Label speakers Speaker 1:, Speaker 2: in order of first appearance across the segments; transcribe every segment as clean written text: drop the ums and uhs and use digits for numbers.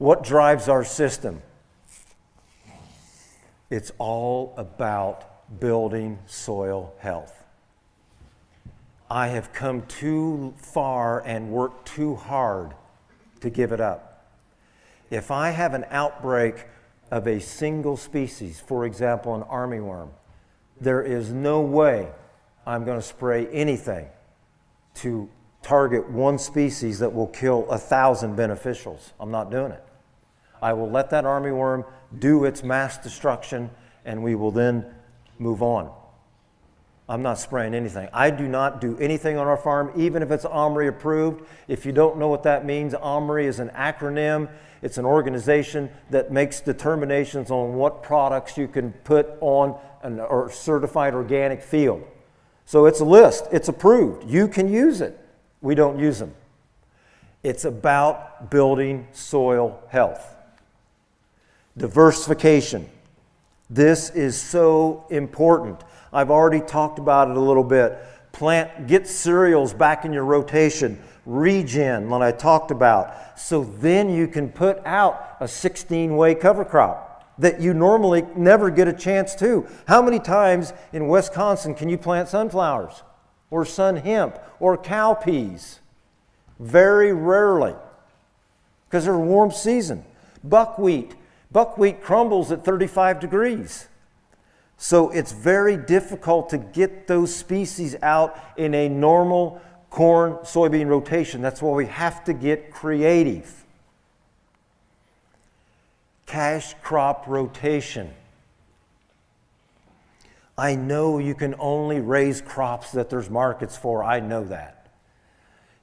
Speaker 1: What drives our system? It's all about building soil health. I have come too far and worked too hard to give it up. If I have an outbreak of a single species, for example, an armyworm, there is no way I'm going to spray anything to target one species that will kill 1,000 beneficials. I'm not doing it. I will let that armyworm do its mass destruction, and we will then move on. I'm not spraying anything. I do not do anything on our farm, even if it's OMRI approved. If you don't know what that means, OMRI is an acronym. It's an organization that makes determinations on what products you can put on a certified organic field. So it's a list. It's approved. You can use it. We don't use them. It's about building soil health. Diversification. This is so important. I've already talked about it a little bit. Get cereals back in your rotation. Regen, what I talked about. So then you can put out a 16-way cover crop that you normally never get a chance to. How many times in Wisconsin can you plant sunflowers or sun hemp or cowpeas? Very rarely, because they're a warm season. Buckwheat crumbles at 35 degrees. So it's very difficult to get those species out in a normal corn, soybean rotation. That's why we have to get creative. Cash crop rotation. I know you can only raise crops that there's markets for. I know that.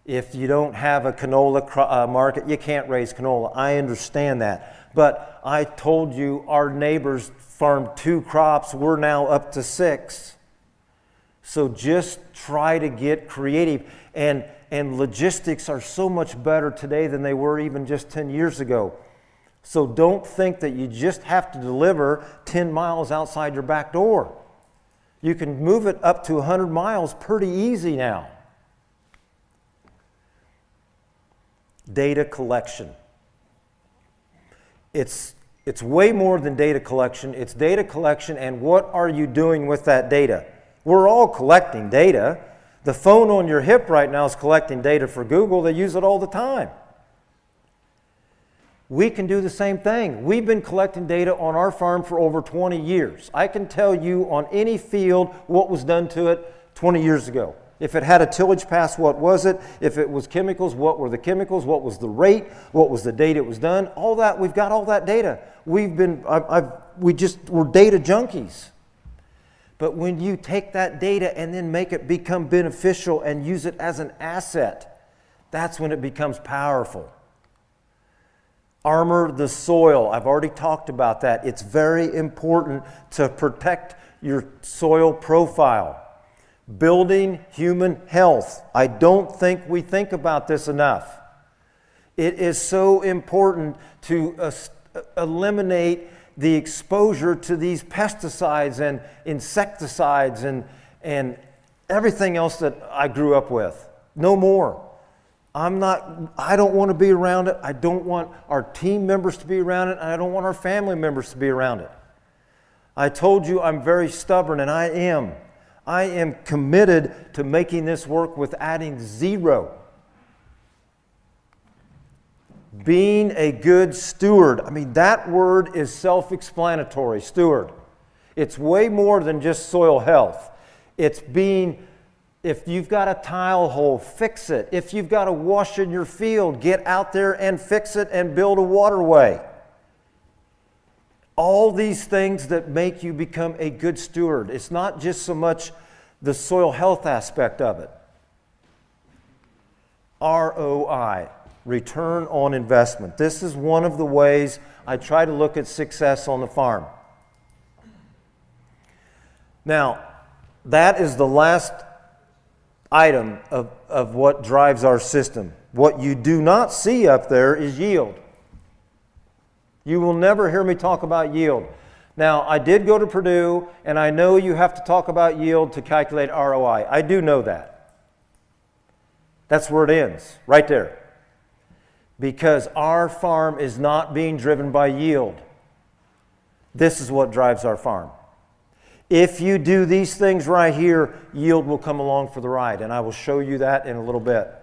Speaker 1: If you don't have a canola market, you can't raise canola. I understand that. But I told you our neighbors farmed 2 crops. We're now up to 6. So just try to get creative. And logistics are so much better today than they were even just 10 years ago. So don't think that you just have to deliver 10 miles outside your back door. You can move it up to 100 miles pretty easy now. Data collection. It's way more than data collection. It's data collection, and what are you doing with that data? We're all collecting data. The phone on your hip right now is collecting data for Google. They use it all the time. We can do the same thing. We've been collecting data on our farm for over 20 years. I can tell you on any field what was done to it 20 years ago. If it had a tillage pass, what was it? If it was chemicals, what were the chemicals? What was the rate? What was the date it was done? All that, we've got all that data. We're data junkies. But when you take that data and then make it become beneficial and use it as an asset, that's when it becomes powerful. Armor the soil. I've already talked about that. It's very important to protect your soil profile. Building human health. I don't think we think about this enough. It is so important to eliminate the exposure to these pesticides and insecticides and everything else that I grew up with. No more. I don't want to be around it. I don't want our team members to be around it, and I don't want our family members to be around it. I told you I'm very stubborn, and I am. I am committed to making this work with adding 0. Being a good steward. I mean, that word is self-explanatory, steward. It's way more than just soil health. It's being, if you've got a tile hole, fix it. If you've got a wash in your field, get out there and fix it and build a waterway. All these things that make you become a good steward. It's not just so much the soil health aspect of it. ROI, return on investment. This is one of the ways I try to look at success on the farm. Now, that is the last item of what drives our system. What you do not see up there is yield. You will never hear me talk about yield. Now, I did go to Purdue, and I know you have to talk about yield to calculate ROI. I do know that. That's where it ends, right there. because our farm is not being driven by yield. This is what drives our farm. If you do these things right here, yield will come along for the ride, and I will show you that in a little bit.